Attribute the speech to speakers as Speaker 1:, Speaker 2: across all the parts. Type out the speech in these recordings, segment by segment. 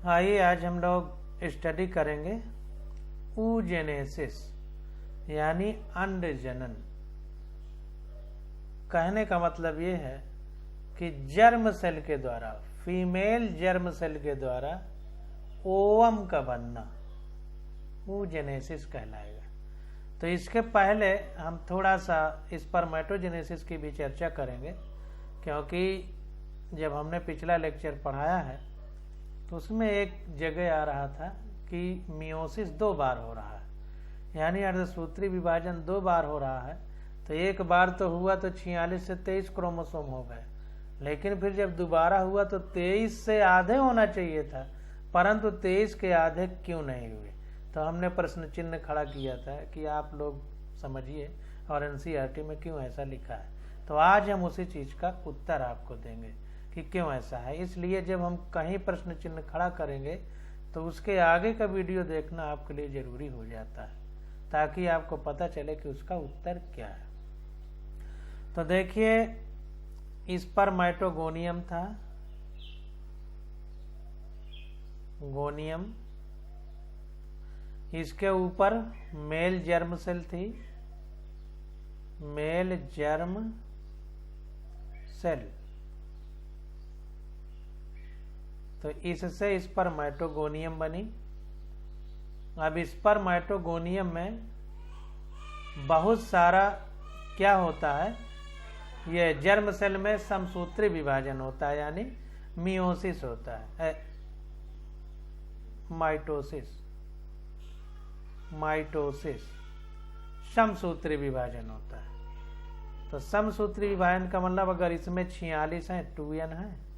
Speaker 1: आइए आज हम लोग स्टडी करेंगे oogenesis यानी अंड जनन। कहने का मतलब ये है कि जर्म सेल के द्वारा, फीमेल जर्म सेल के द्वारा ओवम का बनना oogenesis कहलाएगा। तो इसके पहले हम थोड़ा सा स्पर्मेटोजेनेसिस की भी चर्चा करेंगे, क्योंकि जब हमने पिछला लेक्चर पढ़ाया है तो उसमें एक जगह आ रहा था कि मियोसिस 2 बार हो रहा है, यानी अर्धसूत्री विभाजन 2 बार हो रहा है। तो एक बार तो हुआ तो 46 से 23 क्रोमोसोम हो गए, लेकिन फिर जब दोबारा हुआ तो 23 से आधे होना चाहिए था, परंतु 23 के आधे क्यों नहीं हुए। तो हमने प्रश्न चिन्ह खड़ा किया था कि आप लोग समझिए और एनसीईआरटी में क्यों ऐसा लिखा है। तो आज हम उसी चीज का उत्तर आपको देंगे कि क्यों ऐसा है। इसलिए जब हम कहीं प्रश्न चिन्ह खड़ा करेंगे तो उसके आगे का वीडियो देखना आपके लिए जरूरी हो जाता है, ताकि आपको पता चले कि उसका उत्तर क्या है। तो देखिए, स्पर्मेटोगोनियम था, गोनियम, इसके ऊपर मेल जर्म सेल थी, मेल जर्म सेल। तो इससे स्पर्मेटोगोनियम बनी। अब स्पर्मेटोगोनियम में बहुत सारा क्या होता है, ये जर्म सेल में समसूत्री विभाजन होता है, यानी मियोसिस होता है, माइटोसिस समसूत्री विभाजन होता है। तो समसूत्री विभाजन का मतलब अगर इसमें 46 है, 2n है,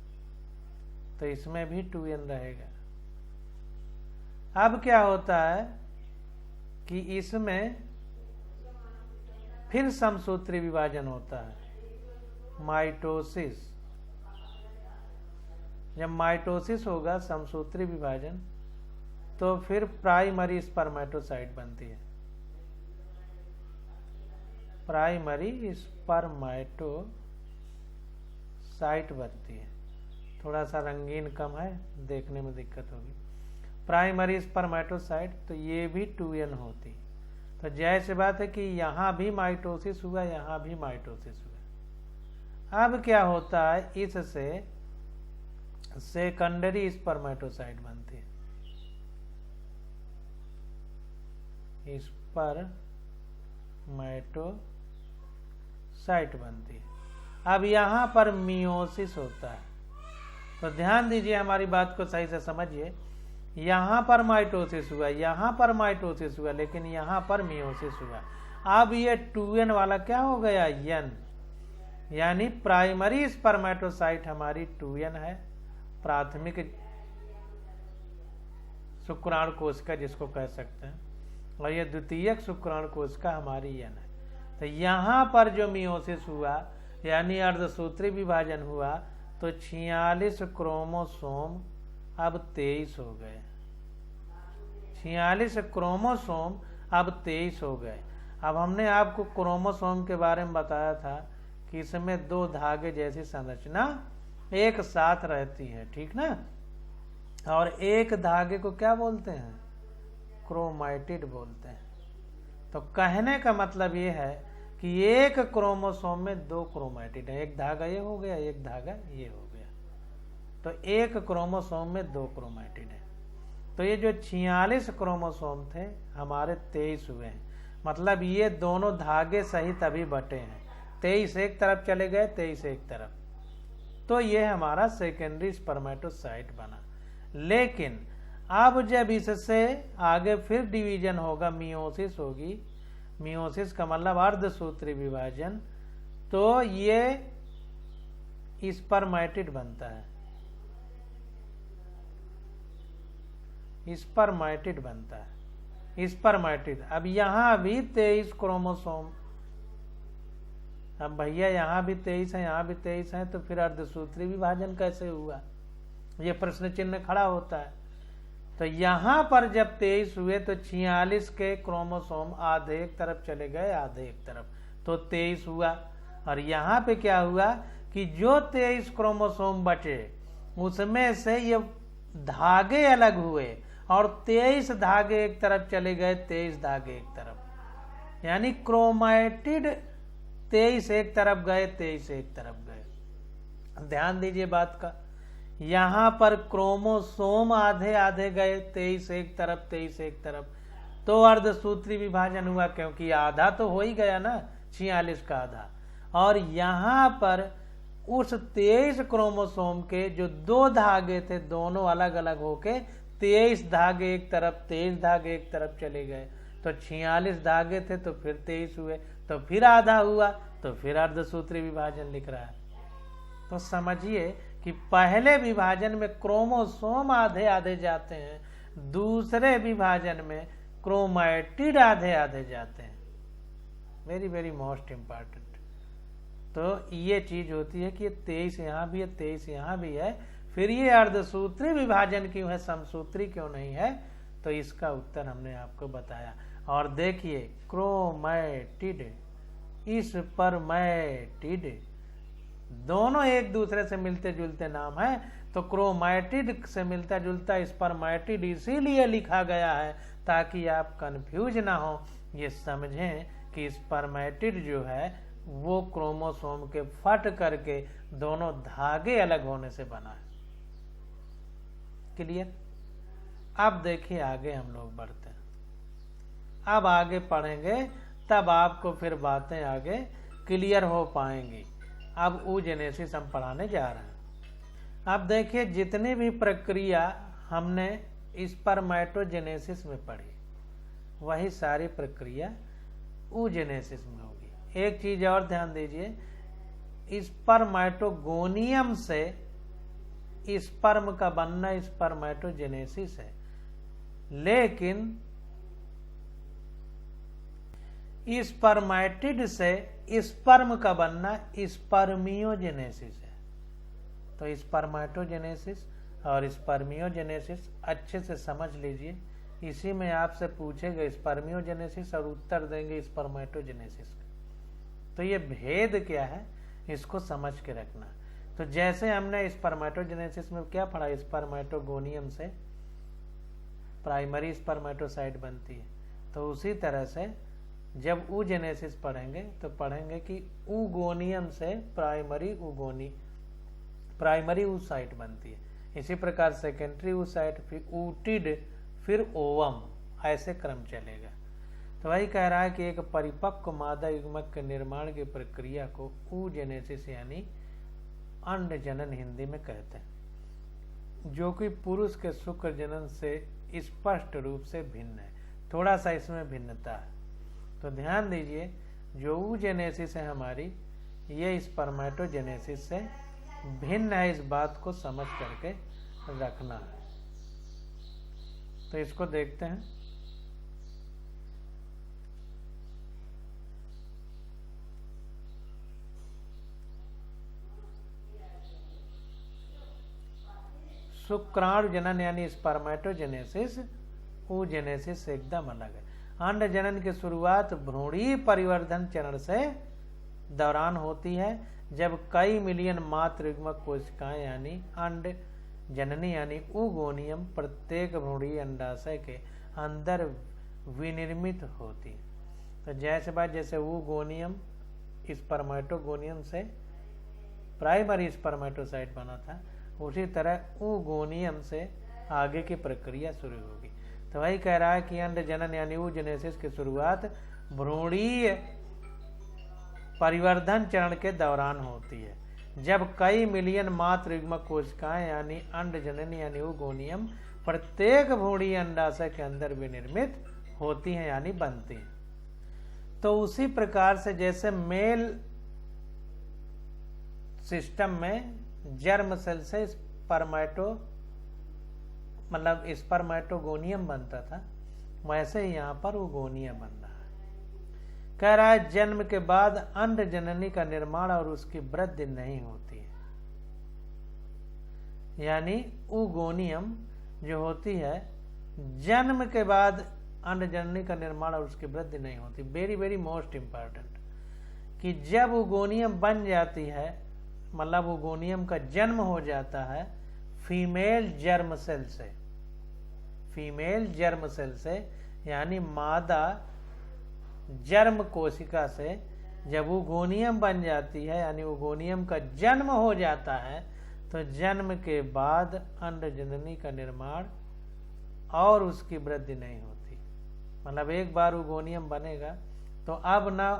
Speaker 1: तो इसमें भी 2n रहेगा। अब क्या होता है कि इसमें फिर समसूत्री विभाजन होता है, माइटोसिस। जब माइटोसिस होगा, समसूत्री विभाजन, तो फिर प्राइमरी स्पर्मेटोसाइट बनती है, प्राइमरी स्पर्मेटोसाइट बनती है। थोड़ा सा रंगीन कम है, देखने में दिक्कत होगी। प्राइमरी स्पर्मेटोसाइट, तो ये भी 2n होती। तो जैसे बात है कि यहाँ भी माइटोसिस हुआ, यहाँ भी माइटोसिस हुआ। अब क्या होता है, इससे सेकेंडरी स्पर्मेटोसाइट बनती है, स्पर्मेटोसाइट बनती है। अब यहाँ पर मियोसिस होता है। तो ध्यान दीजिए, हमारी बात को सही से समझिए। यहाँ पर माइटोसिस हुआ, यहाँ पर माइटोसिस हुआ, लेकिन यहाँ पर मियोसिस हुआ। अब ये 2n वाला क्या हो गया, n, यानी प्राइमरी स्पर्मेटोसाइट हमारी 2n है, प्राथमिक शुक्राणु कोशिका जिसको कह सकते हैं, और ये द्वितीयक शुक्राणु कोशिका हमारी n है। तो यहाँ पर जो मियोसिस हुआ, यानी अर्धसूत्री विभाजन हुआ, तो 46 क्रोमोसोम अब 23 हो गए, 46 क्रोमोसोम अब 23 हो गए। अब हमने आपको क्रोमोसोम के बारे में बताया था कि इसमें 2 धागे जैसी संरचना एक साथ रहती है, ठीक ना। और एक धागे को क्या बोलते हैं, क्रोमैटिड बोलते हैं। तो कहने का मतलब ये है कि एक क्रोमोसोम में 2 क्रोमैटिड है, एक धागा ये हो गया, एक धागा ये हो गया। तो एक क्रोमोसोम में 2 क्रोमैटिड है। तो ये जो 46 क्रोमोसोम थे हमारे 23 हुए हैं, मतलब ये दोनों धागे सहित अभी बटे हैं, 23 एक तरफ चले गए, 23 एक तरफ। तो ये हमारा सेकेंडरी स्पर्मेटोसाइट बना। लेकिन अब जब इससे आगे फिर डिवीजन होगा, मियोसिस होगी, मियोसिस का मतलब अर्धसूत्री विभाजन, तो ये स्पर्मेटिड बनता है, स्पर्मेटिड बनता है, स्पर्मेटिड। अब यहाँ भी 23 क्रोमोसोम, अब भैया यहाँ भी 23 है, यहाँ भी 23 है, तो फिर अर्धसूत्री विभाजन कैसे हुआ, ये प्रश्न चिन्ह खड़ा होता है। तो यहाँ पर जब 23 हुए तो 46 के क्रोमोसोम आधे एक तरफ चले गए, आधे एक तरफ, तो 23 हुआ। और यहाँ पे क्या हुआ कि जो 23 क्रोमोसोम बचे उसमें से ये धागे अलग हुए और 23 धागे एक तरफ चले गए, 23 धागे एक तरफ, यानी क्रोमैटिड 23 एक तरफ गए, 23 एक तरफ गए। ध्यान दीजिए बात का, यहां पर क्रोमोसोम आधे आधे गए, 23 एक तरफ 23 एक तरफ, तो अर्धसूत्री विभाजन हुआ, क्योंकि आधा तो हो ही गया ना, 46 का आधा। और यहां पर उस 23 क्रोमोसोम के जो 2 धागे थे दोनों अलग अलग होके 23 धागे एक तरफ 23 धागे एक तरफ चले गए, तो 46 धागे थे तो फिर 23 हुए, तो फिर आधा हुआ, तो फिर अर्धसूत्री विभाजन लिख रहा है। तो समझिए कि पहले विभाजन में क्रोमोसोम आधे आधे जाते हैं, दूसरे विभाजन में क्रोमैटिड आधे आधे जाते हैं। Very very most important. तो ये चीज होती है कि 23 यहाँ भी है, 23 यहाँ भी है, फिर ये अर्धसूत्री विभाजन क्यों है, समसूत्री क्यों नहीं है, तो इसका उत्तर हमने आपको बताया। और देखिए क्रोमैटिड, स्पर्मैटिड, दोनों एक दूसरे से मिलते जुलते नाम है, तो क्रोमैटिड से मिलता जुलता स्पर्मैटिड इसीलिए लिखा गया है ताकि आप कंफ्यूज ना हो, ये समझें कि स्पर्मैटिड जो है वो क्रोमोसोम के फट करके दोनों धागे अलग होने से बना है। क्लियर? अब देखिए आगे हम लोग बढ़ते हैं, अब आगे पढ़ेंगे तब आपको फिर बातें आगे क्लियर हो पाएंगी। अब oogenesis हम पढ़ाने जा रहे हैं। अब देखिए जितनी भी प्रक्रिया हमने स्पर्मेटोजेनेसिस में पढ़ी वही सारी प्रक्रिया oogenesis में होगी। एक चीज और ध्यान दीजिए, स्पर्मेटोगोनियम से स्पर्म का बनना स्पर्मेटोजेनेसिस है, लेकिन स्पर्मैटिड से स्पर्म का बनना स्पर्मियोजेनेसिस है। तो स्पर्मेटोजेनेसिस और स्पर्मियोजेनेसिस अच्छे से समझ लीजिए, इसी में आपसे पूछेगा स्पर्मियोजेनेसिस और उत्तर देंगे स्पर्मेटोजेनेसिस। तो ये भेद क्या है इसको समझ के रखना। तो जैसे हमने स्पर्मेटोजेनेसिस में क्या पढ़ा, स्पर्मेटोगोनियम से प्राइमरी स्पर्मेटोसाइट बनती है, तो उसी तरह से जब oogenesis पढ़ेंगे तो पढ़ेंगे कि oogoनियम से प्राइमरी oocyte बनती है। इसी प्रकार सेकेंडरी oocyte, फिर oocyte, फिर ओवम, ऐसे क्रम चलेगा। तो वही कह रहा है कि एक परिपक्व मादा युग्मक के निर्माण की प्रक्रिया को oogenesis यानी अंड जनन हिंदी में कहते हैं, जो कि पुरुष के शुक्र जनन से स्पष्ट रूप से भिन्न है। थोड़ा सा इसमें भिन्नता है, तो ध्यान दीजिए जो oogenesis है हमारी, ये स्पर्मेटोजेनेसिस से भिन्न है, इस बात को समझ करके रखना है। तो इसको देखते हैं। शुक्राणु जनन यानी स्पर्मेटोजेनेसिस oogenesis से एकदम अलग है। अंड जनन की शुरुआत भ्रूणीय परिवर्धन चरण से दौरान होती है, जब कई मिलियन मात्र युग्मक कोशिकाएं यानी अंड जननी यानी oogoनियम प्रत्येक भ्रूणीय अंडाशय के अंदर विनिर्मित होती है। तो जैसे बात जैसे oogoनियम स्पर्मेटोगोनियम से प्राइमरी स्पर्मेटोसाइट बना था, उसी तरह oogoनियम से आगे की प्रक्रिया शुरू होगी। तो वही कह रहा है कि अंड जनन यानी oogenesis की शुरुआत भ्रूणीय परिवर्धन चरण के दौरान होती है, जब कई मिलियन मात्र युग्मक कोशिकाएं यानी अंड जननी यानी oogoनियम प्रत्येक भ्रूणीय अंडाशय के अंदर विनिर्मित होती हैं यानी बनती हैं। तो उसी प्रकार से जैसे मेल सिस्टम में जर्म सेल से स्पर्मेटोगोनियम बनता था, वैसे ही यहाँ पर oogoनियम बन रहा है। कह रहा है जन्म के बाद अंड जननी का निर्माण और उसकी वृद्धि नहीं होती है, यानी oogoनियम जो होती है जन्म के बाद अंड जननी का निर्माण और उसकी वृद्धि नहीं होती। वेरी वेरी मोस्ट इम्पॉर्टेंट कि जब oogoनियम बन जाती है, मतलब oogoनियम का जन्म हो जाता है, फीमेल जर्म सेल से, फीमेल जर्म सेल से यानी मादा जर्म कोशिका से जब ओगोनियम बन जाती है, यानी ओगोनियम का जन्म हो जाता है, तो जन्म के बाद अंडजननी का निर्माण और उसकी वृद्धि नहीं होती। मतलब एक बार ओगोनियम बनेगा तो अब ना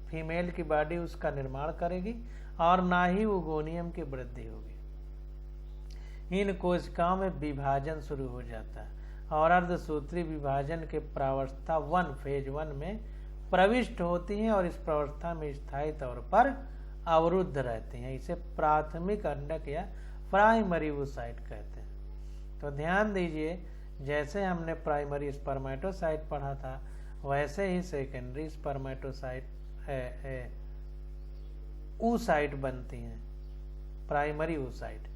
Speaker 1: फीमेल की बॉडी उसका निर्माण करेगी और ना ही ओगोनियम की वृद्धि होगी। इन कोशिकाओं में विभाजन शुरू हो जाता है और अर्धसूत्री विभाजन के प्रावस्था 1 फेज 1 में प्रविष्ट होती हैं और इस प्रावस्था में स्थायी तौर पर अवरुद्ध रहती हैं। इसे प्राथमिक अंडक या प्राइमरी oocyte कहते हैं। तो ध्यान दीजिए, जैसे हमने प्राइमरी स्पर्मेटोसाइट पढ़ा था, वैसे ही सेकेंडरी स्पर्मेटोसाइट oocyte बनती हैं, प्राइमरी oocyte।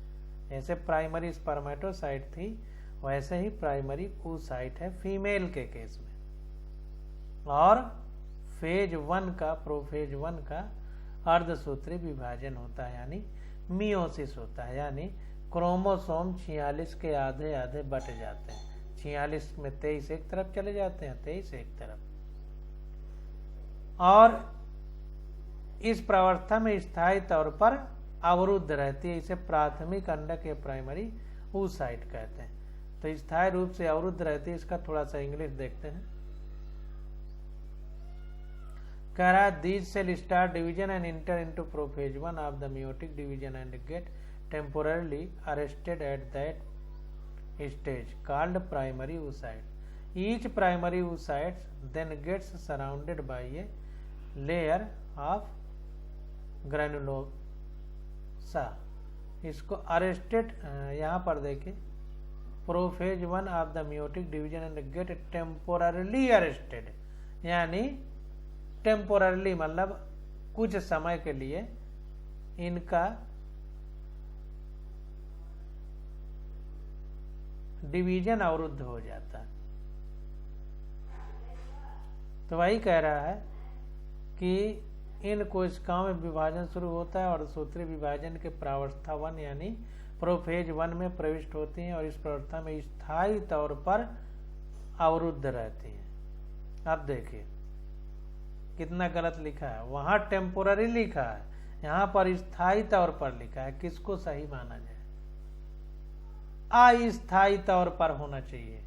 Speaker 1: जैसे प्राइमरी स्पर्मेटोसाइट थी, वैसे ही प्राइमरी oocyte है फीमेल के केस में। और फेज 1 का, प्रोफेज 1 का अर्धसूत्री विभाजन होता है, यानी मियोसिस होता है, यानी क्रोमोसोम 46 के आधे आधे बट जाते हैं। 46 में 23 एक तरफ चले जाते हैं, 23 एक तरफ। और इस प्रावस्था में स्थायी तौर पर अवरुद्ध रहती है। इसे प्राथमिक अंडक या प्राइमरी oocyte कहते हैं। तो स्थायी रूप से अवरुद्ध रहती है। इसका थोड़ा सा इंग्लिश देखते हैं। कह रहा है these cell start division and enter into prophase 1 of the meiotic division and get temporarily arrested at that stage called primary oocyte. Each primary oocyte then gets surrounded by a layer of granulosa. इसको arrested, यहाँ पर देखिए, prophase 1 of the meiotic division and get temporarily arrested, यानी temporarily मतलब कुछ समय के लिए इनका डिवीजन अवरुद्ध हो जाता है। तो वही कह रहा है कि इन कोशिकाओं में विभाजन शुरू होता है और सूत्री विभाजन के प्रावस्था 1 यानी प्रोफेज 1 में प्रविष्ट होती हैं और इस प्रावस्था में स्थायी तौर पर अवरुद्ध रहती हैं। अब देखिए कितना गलत लिखा है, वहां टेम्पोररी लिखा है, यहां पर स्थायी तौर पर लिखा है। किसको सही माना जाए? अस्थायी तौर पर होना चाहिए।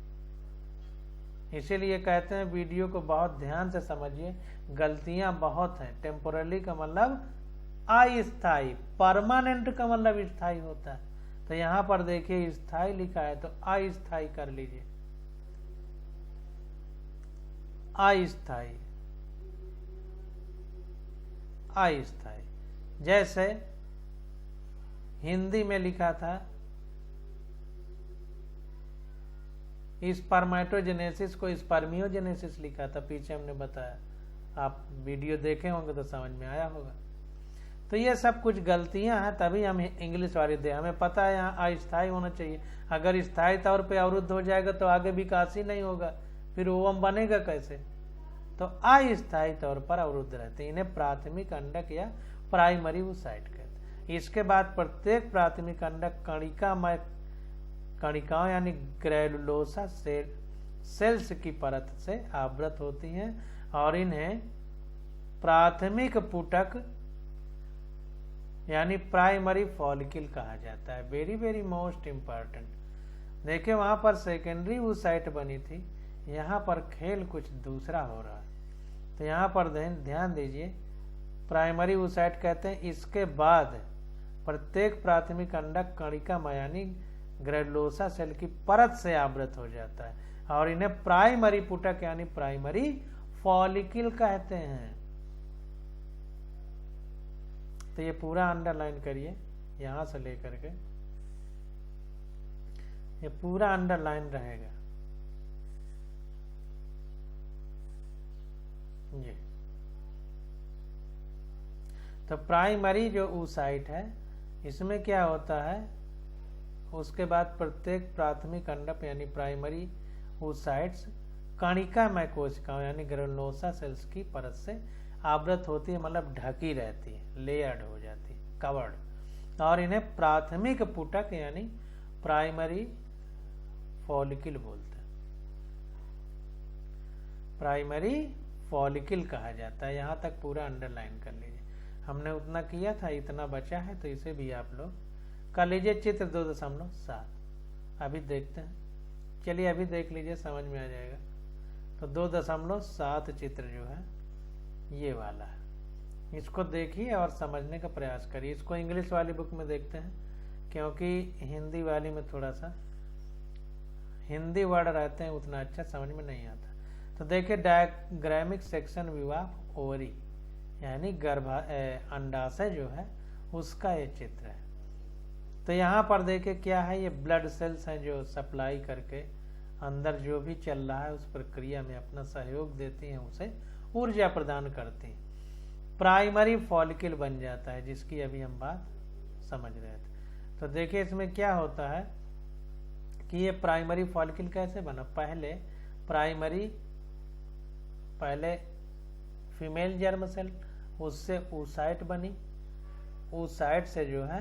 Speaker 1: इसीलिए कहते हैं वीडियो को बहुत ध्यान से समझिए, गलतियां बहुत हैं। टेम्पोरली का मतलब अस्थायी, परमानेंट का मतलब स्थायी होता है। तो यहां पर देखिए स्थायी लिखा है तो अस्थायी कर लीजिए, अस्थायी, अस्थायी। जैसे हिंदी में लिखा था स्पर्मेटोजेनेसिस को स्पर्मियोजेनेसिस लिखा था, पीछे हमने बताया। आप वीडियो देखे होंगे तो समझ में आया होगा। तो ये सब कुछ गलतियां हैं, तभी हम इंग्लिश वाले दे। हमें पता है यहाँ अस्थायी होना चाहिए। अगर स्थायी तौर पे अवरुद्ध हो जाएगा तो आगे विकास ही नहीं होगा, फिर ओवम बनेगा कैसे? तो अस्थायी तौर पर अवरुद्ध रहते हैं। इन्हें प्राथमिक अंडक या प्राइमरी oocyte कहते हैं। इसके बाद प्रत्येक प्राथमिक अंडक कणिकाओं यानी ग्रेनुलोसा सेल्स की परत से आवृत होती हैं और इन्हें प्राथमिक पुटक यानी प्राइमरी फॉलिकल कहा जाता है। Very very most important. देखिए वहां पर सेकेंडरी oocyte बनी थी, यहाँ पर खेल कुछ दूसरा हो रहा है। तो यहाँ पर ध्यान दीजिए, प्राइमरी oocyte कहते हैं। इसके बाद प्रत्येक प्राथमिक अंडक कणिका यानी ग्रेनुलोसा सेल की परत से आवृत हो जाता है और इन्हें प्राइमरी पुटक यानी प्राइमरी फॉलिकल कहते हैं। तो ये पूरा अंडरलाइन करिए, यहां से लेकर के ये पूरा अंडरलाइन रहेगा ये। तो प्राइमरी जो oocyte है, इसमें क्या होता है, उसके बाद प्रत्येक प्राथमिक अंडक यानी प्राइमरी oocytes कणिकामय कोशिकाओं यानी ग्रेनुलोसा सेल्स की परत से आवृत होती है, मतलब ढकी रहती है, लेयर्ड हो जाती है, कवर्ड। और इन्हें प्राथमिक पुटक यानी प्राइमरी फॉलिकल बोलते हैं, प्राइमरी फॉलिकल कहा जाता है। यहां तक पूरा अंडरलाइन कर लीजिए, हमने उतना किया था, इतना बचा है तो इसे भी आप लोग कर लीजिए। चित्र 2.7 अभी देखते हैं, चलिए अभी देख लीजिए, समझ में आ जाएगा। तो 2.7 चित्र जो है ये वाला है, इसको देखिए और समझने का प्रयास करिए। इसको इंग्लिश वाली बुक में देखते हैं, क्योंकि हिंदी वाली में थोड़ा सा हिंदी वर्ड रहते हैं, उतना अच्छा समझ में नहीं आता। तो देखिए डायग्रामिक सेक्शन विवाह ओवरी यानी अंडाशय जो है उसका ये चित्र है। तो यहाँ पर देखिए क्या है, ये ब्लड सेल्स हैं जो सप्लाई करके अंदर जो भी चल रहा है उस प्रक्रिया में अपना सहयोग देती हैं, उसे ऊर्जा प्रदान करती हैं। प्राइमरी फॉलिकल बन जाता है, जिसकी अभी हम बात समझ रहे थे। तो देखिए इसमें क्या होता है कि ये प्राइमरी फॉलिकल कैसे बना। पहले फीमेल जर्म सेल, उससे oocyte बनी, oocyte से जो है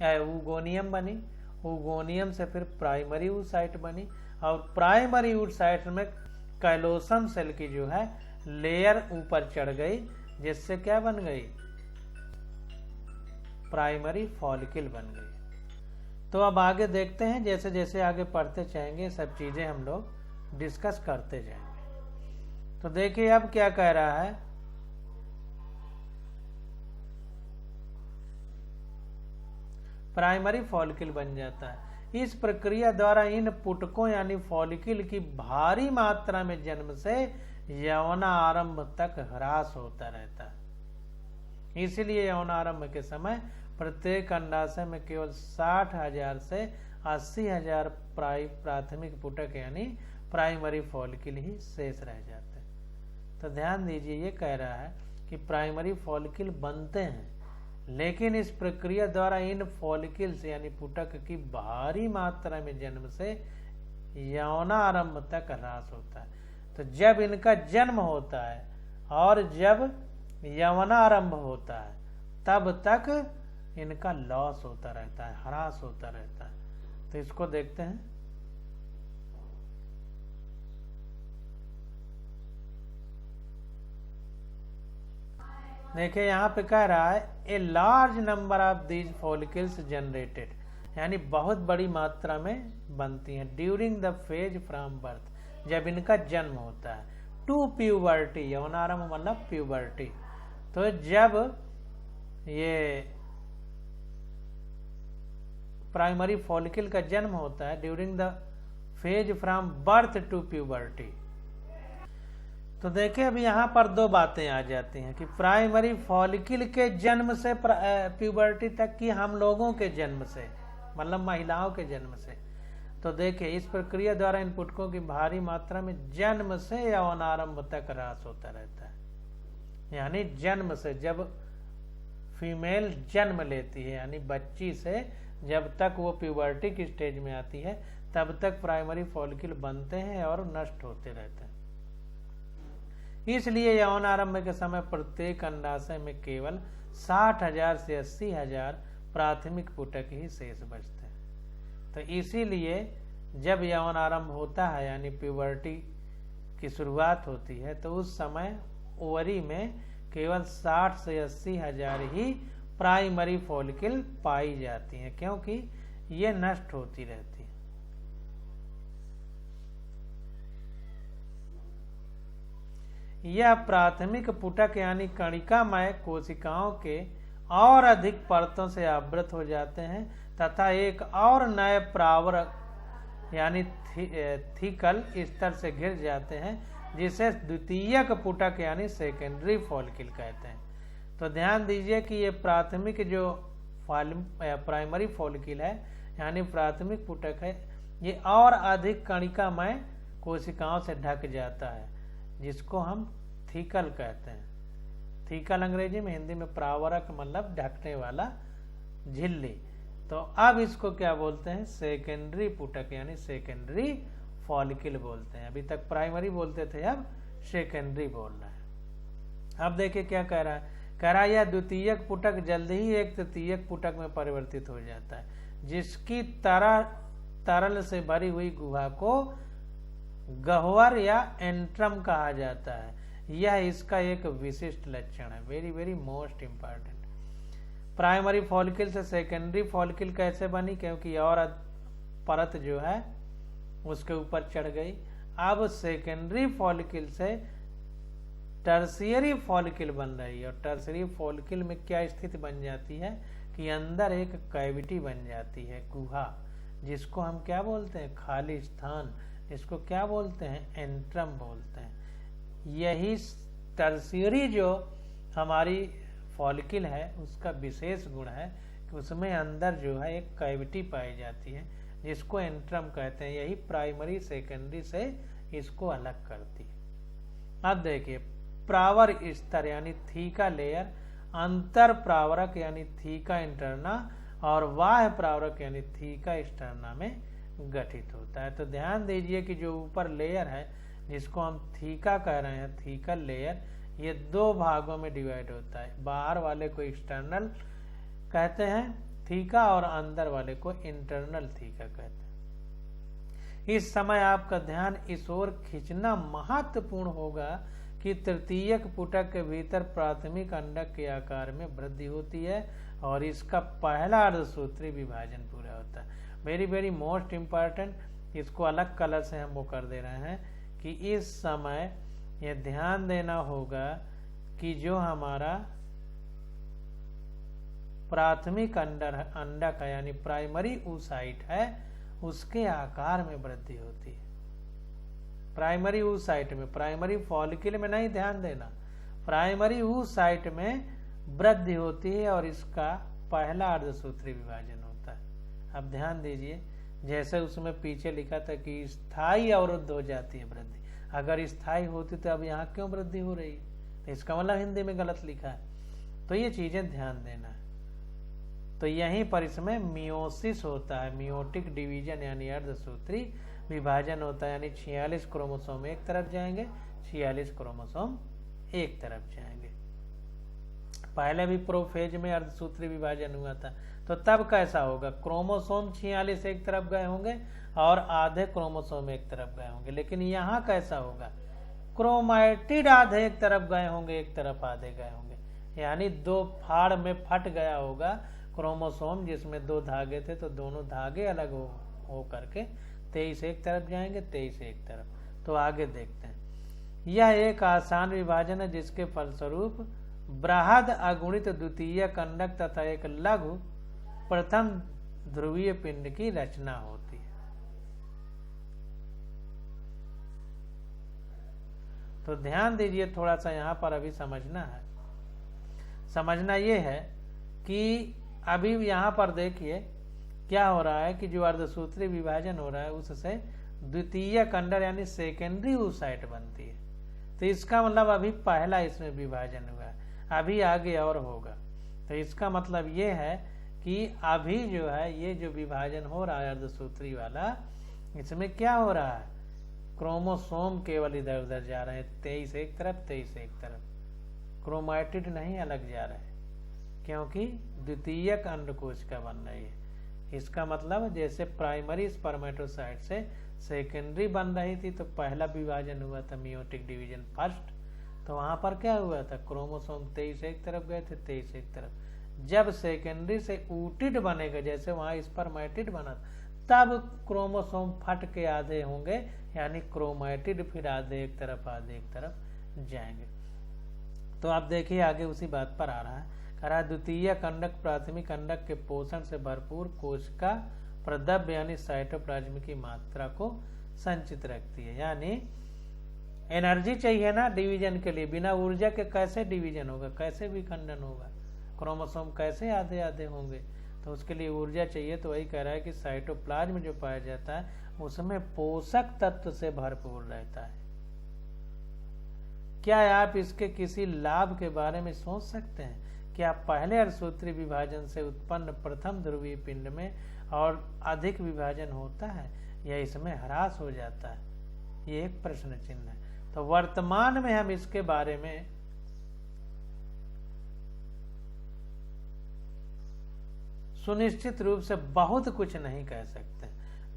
Speaker 1: oogoनियम बनी, oogoनियम से फिर प्राइमरी oocyte बनी, और प्राइमरी oocyte में कैलोसम सेल की जो है लेयर ऊपर चढ़ गई, जिससे क्या बन गई, प्राइमरी फॉलिकल बन गई। तो अब आगे देखते हैं, जैसे जैसे आगे पढ़ते जाएंगे सब चीजें हम लोग डिस्कस करते जाएंगे। तो देखिए अब क्या कह रहा है, प्राइमरी फॉलिकल बन जाता है। इस प्रक्रिया द्वारा इन पुटकों यानी फॉलिकल की भारी मात्रा में जन्म से यौनारंभ तक ह्रास होता रहता है। इसलिए यौनारंभ के समय प्रत्येक अंडाशय में केवल 60,000 से 80,000 प्राथमिक पुटक यानी प्राइमरी फॉलिकल ही शेष रह जाते हैं। तो ध्यान दीजिए, ये कह रहा है कि प्राइमरी फॉलिकल बनते हैं, लेकिन इस प्रक्रिया द्वारा इन फॉलिकल्स यानी पुटक की भारी मात्रा में जन्म से यौनारंभ तक ह्रास होता है। तो जब इनका जन्म होता है और जब यौनारंभ होता है तब तक इनका लॉस होता रहता है, ह्रास होता रहता है। तो इसको देखते हैं। देखिए यहाँ पे कह रहा है a large number of these follicles generated, यानी बहुत बड़ी मात्रा में बनती हैं during the phase from birth, जब इनका जन्म होता है, टू प्यूबर्टी, यौनारंभ मतलब प्यूबर्टी। तो जब ये प्राइमरी फॉलिकल का जन्म होता है during the phase from birth to puberty. तो देखिए अभी यहाँ पर दो बातें आ जाती हैं कि प्राइमरी फॉलिकल के जन्म से प्यूबर्टी तक की, हम लोगों के जन्म से मतलब महिलाओं के जन्म से। तो देखिए इस प्रक्रिया द्वारा इन पुटकों की भारी मात्रा में जन्म से यौनारंभ तक ह्रास होता रहता है, यानी जन्म से, जब फीमेल जन्म लेती है यानी बच्ची से जब तक वो प्यूबर्टी की स्टेज में आती है तब तक प्राइमरी फॉलिकल बनते हैं और नष्ट होते रहते हैं। इसलिए यौनारंभ के समय प्रत्येक अंडाशय में केवल 60,000 से 80,000 प्राथमिक पुटक ही शेष बचते हैं। तो इसीलिए जब यौनारंभ होता है यानी प्यूबर्टी की शुरुआत होती है तो उस समय ओवरी में केवल 60 से 80,000 ही प्राइमरी फॉलिकल पाई जाती हैं, क्योंकि ये नष्ट होती रहती है। यह प्राथमिक पुटक यानी कणिकामय कोशिकाओं के और अधिक परतों से आवृत हो जाते हैं तथा एक और नए प्रावरक यानी थिकल स्तर से घिर जाते हैं, जिसे द्वितीयक पुटक यानी सेकेंडरी फॉलिकल कहते हैं। तो ध्यान दीजिए कि ये प्राथमिक जो प्राइमरी फॉलिकल है यानी प्राथमिक पुटक है, ये और अधिक कणिकामय कोशिकाओं से ढक जाता है, जिसको हम थिकल कहते हैं। थिकल अंग्रेजी में, हिंदी में प्रावरक मतलब ढकने वाला झिल्ली। तो अब इसको क्या बोलते हैं, सेकेंडरी पुटक यानी सेकेंडरी फॉलिकल बोलते हैं। अभी तक प्राइमरी बोलते थे, अब सेकेंडरी बोल रहा है। अब देखिए क्या कह रहा है, कह रहा है यह द्वितीयक पुटक जल्द ही एक तृतीयक पुटक में परिवर्तित हो जाता है, जिसकी तरह तरल से भरी हुई गुहा को गह्वर या एंट्रम कहा जाता है। यह इसका एक विशिष्ट लक्षण है। Very very most important. Primary follicle से सेकेंडरी फॉलिकल कैसे बनी? क्योंकि और परत जो है उसके ऊपर चढ़ गई। अब सेकेंडरी फॉलिकल से टर्शियरी फॉलिकल बन रही है, और टर्शियरी फॉलिकल में क्या स्थिति बन जाती है कि अंदर एक कैविटी बन जाती है, गुहा, जिसको हम क्या बोलते हैं? खाली स्थान। इसको क्या बोलते हैं? एंट्रम बोलते हैं। यही टर्शियरी जो हमारी फॉलिकल है उसका विशेष गुण है कि उसमें अंदर जो है एक कैविटी पाई जाती है, जिसको एंट्रम कहते हैं। यही प्राइमरी सेकेंडरी से इसको अलग करती है। अब देखिए, प्रावर स्तर यानी थीका लेयर, अंतर प्रावरक यानी थीका इंटरना, और बाह्य प्रावरक यानी थीका एक्सटर्ना में गठित होता है। तो ध्यान दीजिए कि जो ऊपर लेयर है जिसको हम थीका कह रहे हैं, थीका लेयर, ये दो भागों में डिवाइड होता है। बाहर वाले को एक्सटर्नल कहते हैं थीका, और अंदर वाले को इंटरनल थीका कहते हैं। इस समय आपका ध्यान इस ओर खींचना महत्वपूर्ण होगा कि तृतीयक पुटक के भीतर प्राथमिक अंडक के आकार में वृद्धि होती है और इसका पहला अर्धसूत्री विभाजन पूरा होता है। Very very most important. इसको अलग कलर से हम वो कर दे रहे हैं कि इस समय ये ध्यान देना होगा कि जो हमारा प्राथमिक अंडक है यानी प्राइमरी oocyte है, उसके आकार में वृद्धि होती है। प्राइमरी oocyte में, प्राइमरी फॉलिकल में नहीं, ध्यान देना, प्राइमरी oocyte में वृद्धि होती है और इसका पहला अर्धसूत्री विभाजन होता है। अब ध्यान दीजिए, जैसे उसमें पीछे लिखा था कि स्थायी अवरुद्ध हो जाती है वृद्धि। अगर स्थायी होती तो अब यहाँ क्यों वृद्धि हो रही है? तो इसका मतलब हिंदी में गलत लिखा है। तो ये चीजें ध्यान देना है। तो यहीं पर इसमें मियोसिस होता है, मियोटिक डिवीजन यानी अर्धसूत्री विभाजन होता है। यानी 46 क्रोमोसोम एक तरफ जाएंगे, 46 क्रोमोसोम एक तरफ जाएंगे। पहले भी प्रोफेज में अर्धसूत्री विभाजन हुआ था, तो तब कैसा होगा? क्रोमोसोम 46 एक तरफ गए होंगे और आधे क्रोमोसोम एक तरफ गए होंगे। लेकिन यहाँ कैसा होगा? क्रोमैटिड आधे एक तरफ गए होंगे, एक तरफ आधे गए होंगे। यानी दो फाड़ में फट गया होगा क्रोमोसोम, जिसमें दो धागे थे, तो दोनों धागे अलग हो करके 23 एक तरफ जाएंगे, 23 एक तरफ। तो आगे देखते हैं। यह एक आसान विभाजन है जिसके फलस्वरूप बृहद अगुणित द्वितीय कंडक तथा एक लघु प्रथम ध्रुवीय पिंड की रचना होती है। तो ध्यान दीजिए, थोड़ा सा यहाँ पर अभी समझना है। समझना ये है कि अभी यहाँ पर देखिए क्या हो रहा है कि जो अर्धसूत्री विभाजन हो रहा है उससे द्वितीय कंडर यानी सेकेंडरी oocyte बनती है। तो इसका मतलब अभी पहला इसमें विभाजन हुआ है, अभी आगे और होगा। तो इसका मतलब ये है कि अभी जो है ये जो विभाजन हो रहा है अर्धसूत्री वाला, इसमें क्या हो रहा है? क्रोमोसोम केवल इधर उधर जा रहे हैं, 23 एक तरफ, 23 एक तरफ। क्रोमैटिड नहीं अलग जा रहे हैं, क्योंकि द्वितीयक अंडकोशिका बन रही है। इसका मतलब जैसे प्राइमरी स्पर्मेटोसाइट से सेकेंडरी बन रही थी, तो पहला विभाजन हुआ था मियोटिक डिवीजन फर्स्ट। तो वहां पर क्या हुआ था? क्रोमोसोम 23 एक तरफ गए थे, 23 एक तरफ। जब सेकेंडरी से ऊटिड बनेगा, जैसे वहां स्पर्मेटिड बना, तब क्रोमोसोम फट के आधे होंगे, यानी क्रोमैटिड, फिर आधे एक तरफ, आधे एक तरफ जाएंगे। तो आप देखिए आगे उसी बात पर आ रहा है। कह रहा है द्वितीय कंडक प्राथमिक कंडक के पोषण से भरपूर कोशिका प्रद्रव्य यानी साइटोप्लाज्म की मात्रा को संचित रखती है। यानी एनर्जी चाहिए ना डिवीजन के लिए, बिना ऊर्जा के कैसे डिवीजन होगा, कैसे विखंडन होगा, क्रोमोसोम कैसे आधे आधे होंगे? तो उसके लिए ऊर्जा चाहिए। तो वही कह रहा है कि साइटोप्लाज्म जो पाया जाता है उसमें पोषक तत्व से भरपूर रहता है। क्या आप इसके किसी लाभ के बारे में सोच सकते हैं? क्या पहले अर्धसूत्री विभाजन से उत्पन्न प्रथम ध्रुवीय पिंड में और अधिक विभाजन होता है या इसमें ह्रास हो जाता है? ये एक प्रश्न चिन्ह है। तो वर्तमान में हम इसके बारे में सुनिश्चित रूप से बहुत कुछ नहीं कह सकते।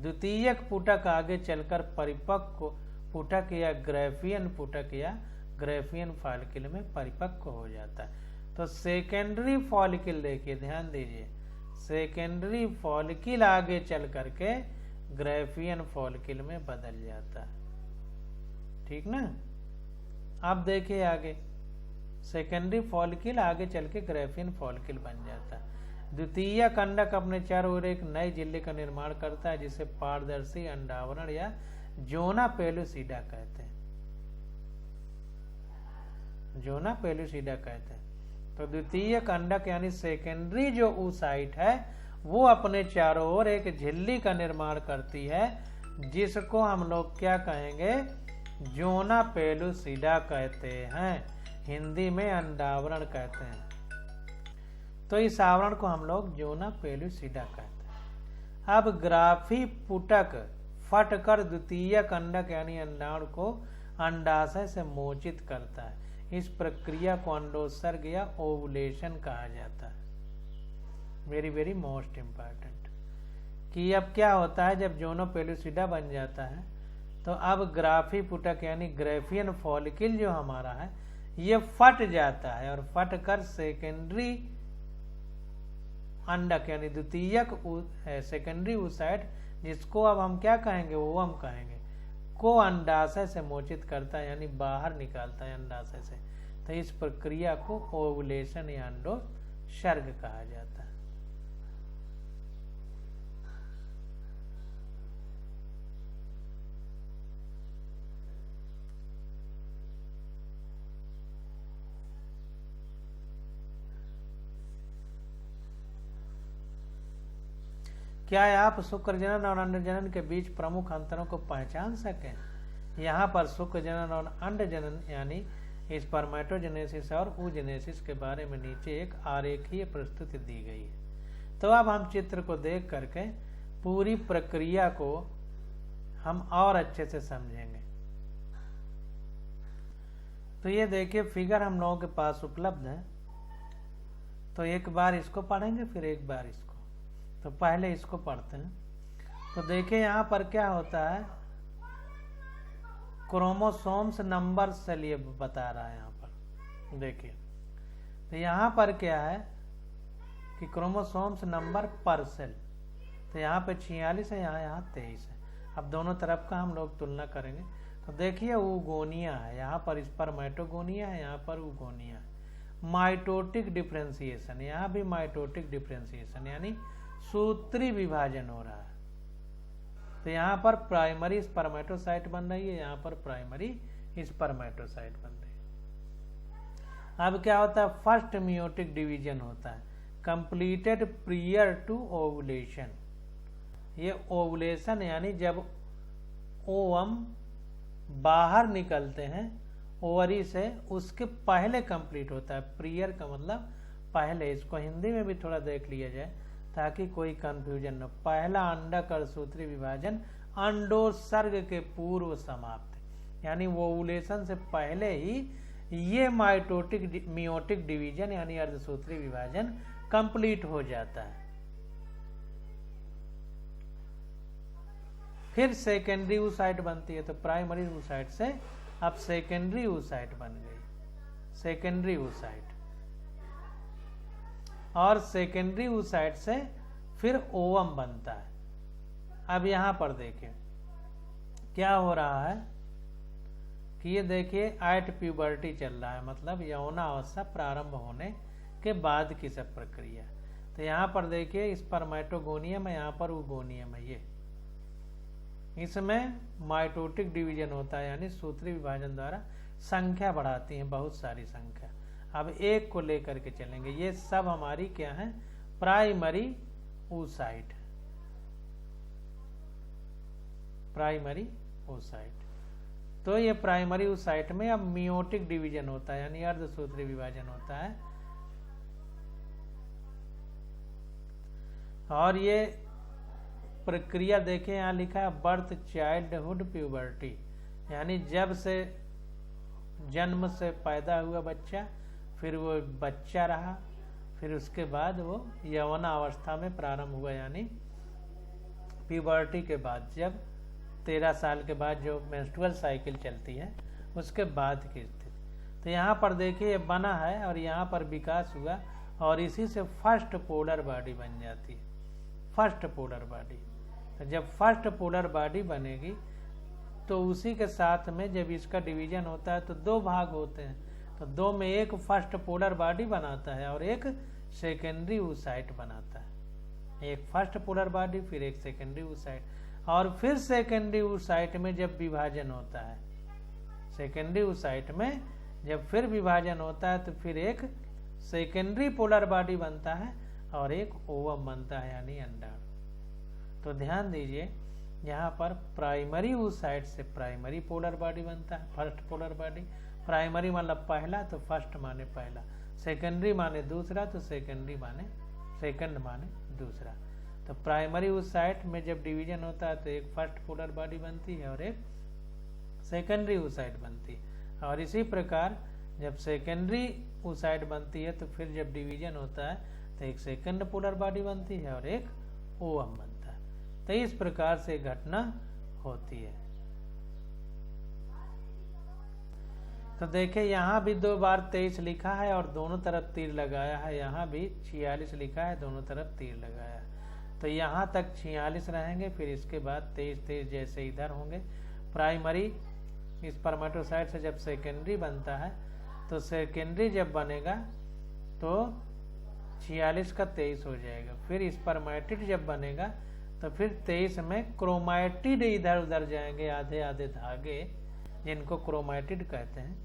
Speaker 1: द्वितीयक पुटक आगे चलकर परिपक्व पुटक या ग्राफियन पुटक या ग्राफियन फॉलिकल में परिपक्व हो जाता है। तो सेकेंडरी फॉलिकल देखिए, ध्यान दीजिए, सेकेंडरी फॉलिकल आगे चल करके ग्राफियन फॉलिकल में बदल जाता है। ठीक ना। अब देखिए आगे, सेकेंडरी फॉलिकल आगे चल के ग्राफियन फॉलिकल बन जाता है। द्वितीय अंडक अपने चारों ओर एक नए झिल्ली का निर्माण करता है जिसे पारदर्शी अंडावरण या जोना पेलुसिडा कहते हैं। जोना पेलुसिडा कहते हैं। तो द्वितीय अंडक यानी सेकेंडरी जो oocyte है वो अपने चारों ओर एक झिल्ली का निर्माण करती है जिसको हम लोग क्या कहेंगे, जोना पेलुसिडा कहते हैं, हिंदी में अंडावरण कहते हैं। तो इस आवरण को हम लोग जोना पेलुसिडा कहते हैं। अब ग्राफी पुटक फटकर द्वितीय अंडक यानी अंडाणु को अंडाशय से मोचित करता है। इस प्रक्रिया को अंडोत्सर्ग या ओवुलेशन कहा जाता है। वेरी वेरी मोस्ट इम्पॉर्टेंट कि अब क्या होता है, जब जोनो पेलुसिडा बन जाता है तो अब ग्राफी पुटक यानी ग्राफियन फॉलिकल जो हमारा है ये फट जाता है और फट कर सेकेंडरी अंडक यानी द्वितीयक सेकेंडरी oocyte, जिसको अब हम क्या कहेंगे, ओवम कहेंगे, को अंडाशय से मोचित करता है यानी बाहर निकालता है अंडाशय से। तो इस प्रक्रिया को ओवुलेशन या अंडोत्सर्ग कहा जाता है। क्या आप शुक्र जनन और अंड जनन के बीच प्रमुख अंतरों को पहचान सकें? यहाँ पर शुक्र जनन और अंड जनन यानी स्पर्मेटोजेनेसिस और oogenesis के बारे में नीचे एक आरेखीय प्रस्तुति दी गई है। तो अब हम चित्र को देख करके पूरी प्रक्रिया को हम और अच्छे से समझेंगे। तो ये देखिए फिगर हम लोगों के पास उपलब्ध है, तो एक बार इसको पढ़ेंगे फिर एक बार इसको। तो पहले इसको पढ़ते हैं। तो देखिए यहाँ पर क्या होता है, क्रोमोसोम्स नंबर से लिए बता रहा है। यहाँ पर देखिए, तो यहाँ पर क्या है कि क्रोमोसोम्स नंबर पर सेल, तो यहाँ पे 46 है, यहाँ 23 है। अब दोनों तरफ का हम लोग तुलना करेंगे। तो देखिए oogonia है, यहाँ पर स्पर्मेटोगोनिया है, यहाँ पर oogonia है। माइटोटिक डिफ्रेंसिएशन, यहाँ भी माइटोटिक डिफ्रेंसिएशन यानी सूत्री विभाजन हो रहा है। तो यहाँ पर प्राइमरी स्पर्मेटोसाइट बन रही है, यहाँ पर प्राइमरी स्पर्मेटोसाइट बन रही है। अब क्या होता है, फर्स्ट मियोटिक डिवीजन होता है, कंप्लीटेड प्रियर टू ओवुलेशन। ये ओवुलेशन यानी जब ओवम बाहर निकलते हैं ओवरी से, उसके पहले कंप्लीट होता है। प्रियर का मतलब पहले, इसको हिंदी में भी थोड़ा देख लिया जाए ताकि कोई कंफ्यूजन न। पहला अंडक और सूत्री विभाजन अंडोत्सर्ग के पूर्व समाप्त, यानी वो ओवुलेशन से पहले ही ये मियोटिक डिवीजन यानी अर्धसूत्री विभाजन कंप्लीट हो जाता है। फिर सेकेंडरी oocyte बनती है। तो प्राइमरी oocyte से अब सेकेंडरी oocyte बन गई, सेकेंडरी oocyte, और सेकेंडरी oocyte से फिर ओवम बनता है। अब यहाँ पर देखिए क्या हो रहा है कि ये देखिए एट प्यूबर्टी चल रहा है, मतलब यौनावस्था प्रारंभ होने के बाद की सब प्रक्रिया। तो यहाँ पर देखिए स्पर्मेटोगोनियम है, यहाँ पर oogoनियम है। ये इसमें माइटोटिक डिवीजन होता है यानी सूत्री विभाजन द्वारा संख्या बढ़ाती है, बहुत सारी संख्या। अब एक को लेकर के चलेंगे। ये सब हमारी क्या है, प्राइमरी oocyte, प्राइमरी oocyte। तो ये प्राइमरी oocyte में अब मियोटिक डिवीजन होता है यानी अर्धसूत्री विभाजन होता है। और ये प्रक्रिया देखें, यहाँ लिखा है बर्थ, चाइल्डहुड, प्यूबर्टी, यानी जब से जन्म से पैदा हुआ बच्चा, फिर वो बच्चा रहा, फिर उसके बाद वो यौना अवस्था में प्रारंभ हुआ यानी प्यूबर्टी के बाद, जब 13 साल के बाद जो मेंस्ट्रुअल साइकिल चलती है उसके बाद की स्थिति। तो यहाँ पर देखिए ये बना है और यहाँ पर विकास हुआ और इसी से फर्स्ट पोलर बॉडी बन जाती है, फर्स्ट पोलर बॉडी। तो जब फर्स्ट पोलर बॉडी बनेगी तो उसी के साथ में जब इसका डिवीजन होता है तो 2 भाग होते हैं। तो 2 में एक फर्स्ट पोलर बॉडी बनाता है और एक सेकेंडरी oocyte बनाता है। एक फर्स्ट पोलर बॉडी फिर एक सेकेंडरी oocyte, और फिर सेकेंडरी oocyte में जब विभाजन होता है, सेकेंडरी oocyte में जब फिर विभाजन होता है तो फिर एक सेकेंडरी पोलर बॉडी बनता है और एक ओवम बनता है यानी अंडाणु। तो ध्यान दीजिए यहाँ पर प्राइमरी oocyte से प्राइमरी पोलर बॉडी बनता है, फर्स्ट पोलर बॉडी। प्राइमरी मतलब पहला तो फर्स्ट माने पहला, सेकेंडरी माने दूसरा तो सेकेंडरी माने सेकंड माने दूसरा। तो प्राइमरी oocyte में जब डिवीजन होता है तो एक फर्स्ट पोलर बॉडी बनती है और एक सेकेंडरी oocyte बनती है। और इसी प्रकार जब सेकेंडरी oocyte बनती है तो फिर जब डिवीजन होता है तो एक सेकंड पोलर बॉडी बनती है और एक ओवम बनता है। तो इस प्रकार से घटना होती है। तो देखिए यहाँ भी 2 बार 23 लिखा है और दोनों तरफ तीर लगाया है, यहाँ भी 46 लिखा है, दोनों तरफ तीर लगाया है। तो यहाँ तक 46 रहेंगे, फिर इसके बाद 23 जैसे इधर होंगे। प्राइमरी स्पर्मेटोसाइट से जब सेकेंडरी बनता है तो सेकेंडरी जब बनेगा तो 46 का 23 हो जाएगा। फिर स्पर्मेटिड जब बनेगा तो फिर 23 में क्रोमैटिड इधर उधर जाएंगे, आधे आधे धागे जिनको क्रोमैटिड कहते हैं,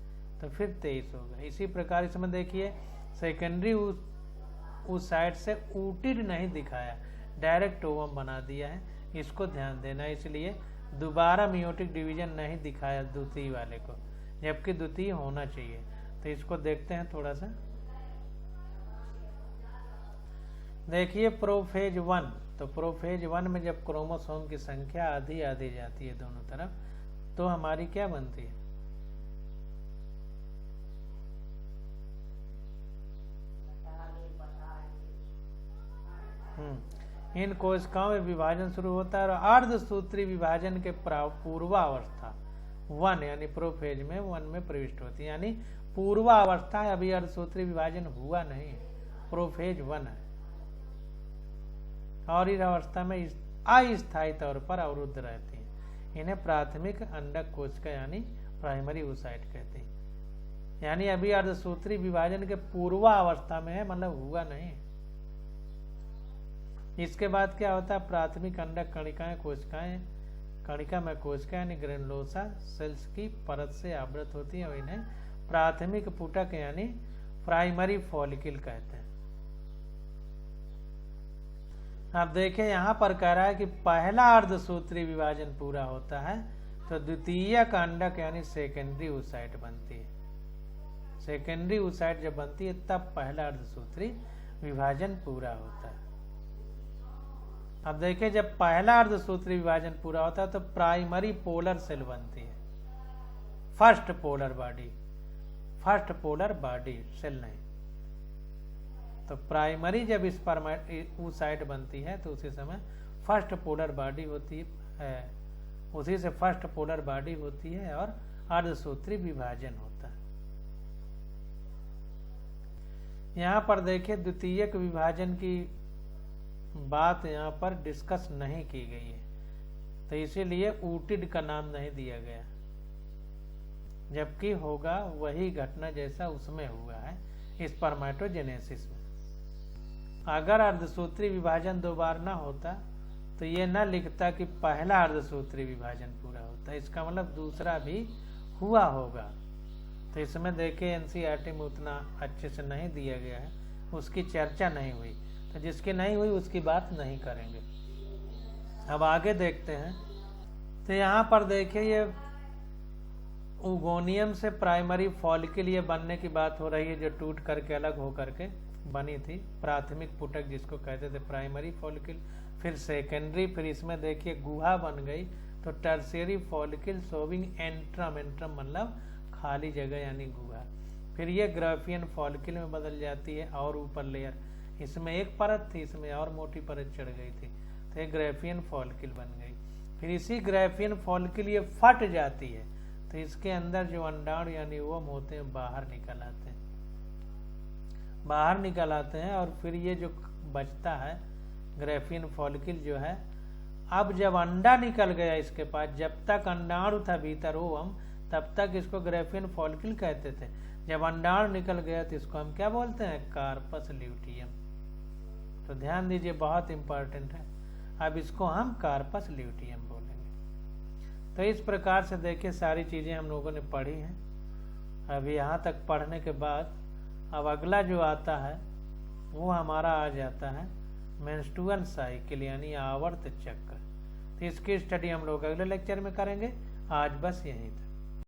Speaker 1: तो फिर 23 होगा। इसी प्रकार इसमें देखिए सेकेंडरी oocyte से ऊटिड नहीं दिखाया, डायरेक्ट ओवम बना दिया है, इसको ध्यान देना। इसलिए दोबारा मियोटिक डिवीजन नहीं दिखाया द्वितीय वाले को, जबकि द्वितीय होना चाहिए। तो इसको देखते हैं थोड़ा सा। देखिए प्रोफेज 1, तो प्रोफेज 1 में जब क्रोमोसोम की संख्या आधी आधी जाती है दोनों तरफ तो हमारी क्या बनती है, इन कोशिकाओं में विभाजन शुरू होता है और अर्धसूत्री विभाजन के पूर्वावस्था 1 यानी प्रोफेज में 1 में प्रविष्ट होती है। यानी पूर्वावस्था है, अभी अर्धसूत्री विभाजन हुआ नहीं है, प्रोफेज 1 है। और इस अवस्था में अस्थायी तौर पर अवरुद्ध रहती हैं। इन्हें प्राथमिक अंडक कोशिका यानी प्राइमरी oocyte कहते हैं। यानी अभी अर्धसूत्री विभाजन के पूर्वावस्था में है, मतलब हुआ नहीं। इसके बाद क्या होता है, प्राथमिक अंडक कणिकाएं कोशिकाएं, कणिका में कोशिका यानी ग्रेनुलोसा सेल्स की परत से आवृत होती है और इन्हें प्राथमिक पुटक यानी प्राइमरी फॉलिकल कहते हैं। अब देखें यहाँ पर कह रहा है कि पहला अर्धसूत्री विभाजन पूरा होता है तो द्वितीयक अंडक यानी सेकेंडरी oocyte बनती है। सेकेंडरी oocyte जब बनती है तब पहला अर्धसूत्री विभाजन पूरा होता है। अब देखिए जब पहला अर्धसूत्री विभाजन पूरा होता है तो प्राइमरी पोलर सेल बनती है, first polar body, first polar body cell नहीं। तो प्राइमरी जब oocyte बनती है तो उसी समय फर्स्ट पोलर बॉडी होती है, उसी से फर्स्ट पोलर बॉडी होती है और अर्धसूत्री विभाजन होता है। यहाँ पर देखिए द्वितीयक विभाजन की बात यहाँ पर डिस्कस नहीं की गई है, तो इसीलिए ऊटिड का नाम नहीं दिया गया, जबकि होगा वही घटना जैसा उसमें हुआ है स्पर्मेटोजेनेसिस में। अगर अर्धसूत्री विभाजन 2 बार ना होता तो ये न लिखता कि पहला अर्धसूत्री विभाजन पूरा होता, इसका मतलब दूसरा भी हुआ होगा। तो इसमें देखे एनसीईआरटी में उतना अच्छे से नहीं दिया गया है, उसकी चर्चा नहीं हुई, तो जिसकी नहीं हुई उसकी बात नहीं करेंगे। अब आगे देखते हैं। तो यहाँ पर देखिए ये उगोनियम से प्राइमरी फॉलिकल ये बनने की बात हो रही है, जो टूट करके अलग हो करके बनी थी, प्राथमिक पुटक जिसको कहते थे प्राइमरी फॉलिकल, फिर सेकेंडरी, फिर इसमें देखिए गुहा बन गई तो tertiary follicle showing antrum, antrum मतलब खाली जगह यानी गुहा, फिर ये ग्राफियन फॉलिकल में बदल जाती है और ऊपर लेयर, इसमें एक परत थी, इसमें और मोटी परत चढ़ गई थी, तो तो ये ग्रेफियन फॉलिकल बन गई। फिर इसी ग्रेफियन फॉलिकल ये फट जाती है तो इसके अंदर जो अंडाणु यानी ओवम होते हैं बाहर निकल आते हैं और फिर ये जो बचता है ग्रेफियन फॉलिकल जो है, अब जब अंडा निकल गया इसके पास, जब तक अंडाणु था भीतर ओवम तब तक इसको ग्रेफियन फॉलिकल कहते थे। जब अंडाणु निकल गया तो इसको हम क्या बोलते हैं? Corpus luteum. तो ध्यान दीजिए, बहुत इंपॉर्टेंट है। अब इसको हम कार्पस ल्यूटियम बोलेंगे। तो इस प्रकार से देखिए सारी चीजें हम लोगों ने पढ़ी हैं। अब यहाँ तक पढ़ने के बाद अब अगला जो आता है वो हमारा आ जाता है मेंस्ट्रुअल साइकिल यानी आवर्त चक्र। तो इसकी स्टडी हम लोग अगले लेक्चर में करेंगे। आज बस यहीं तक।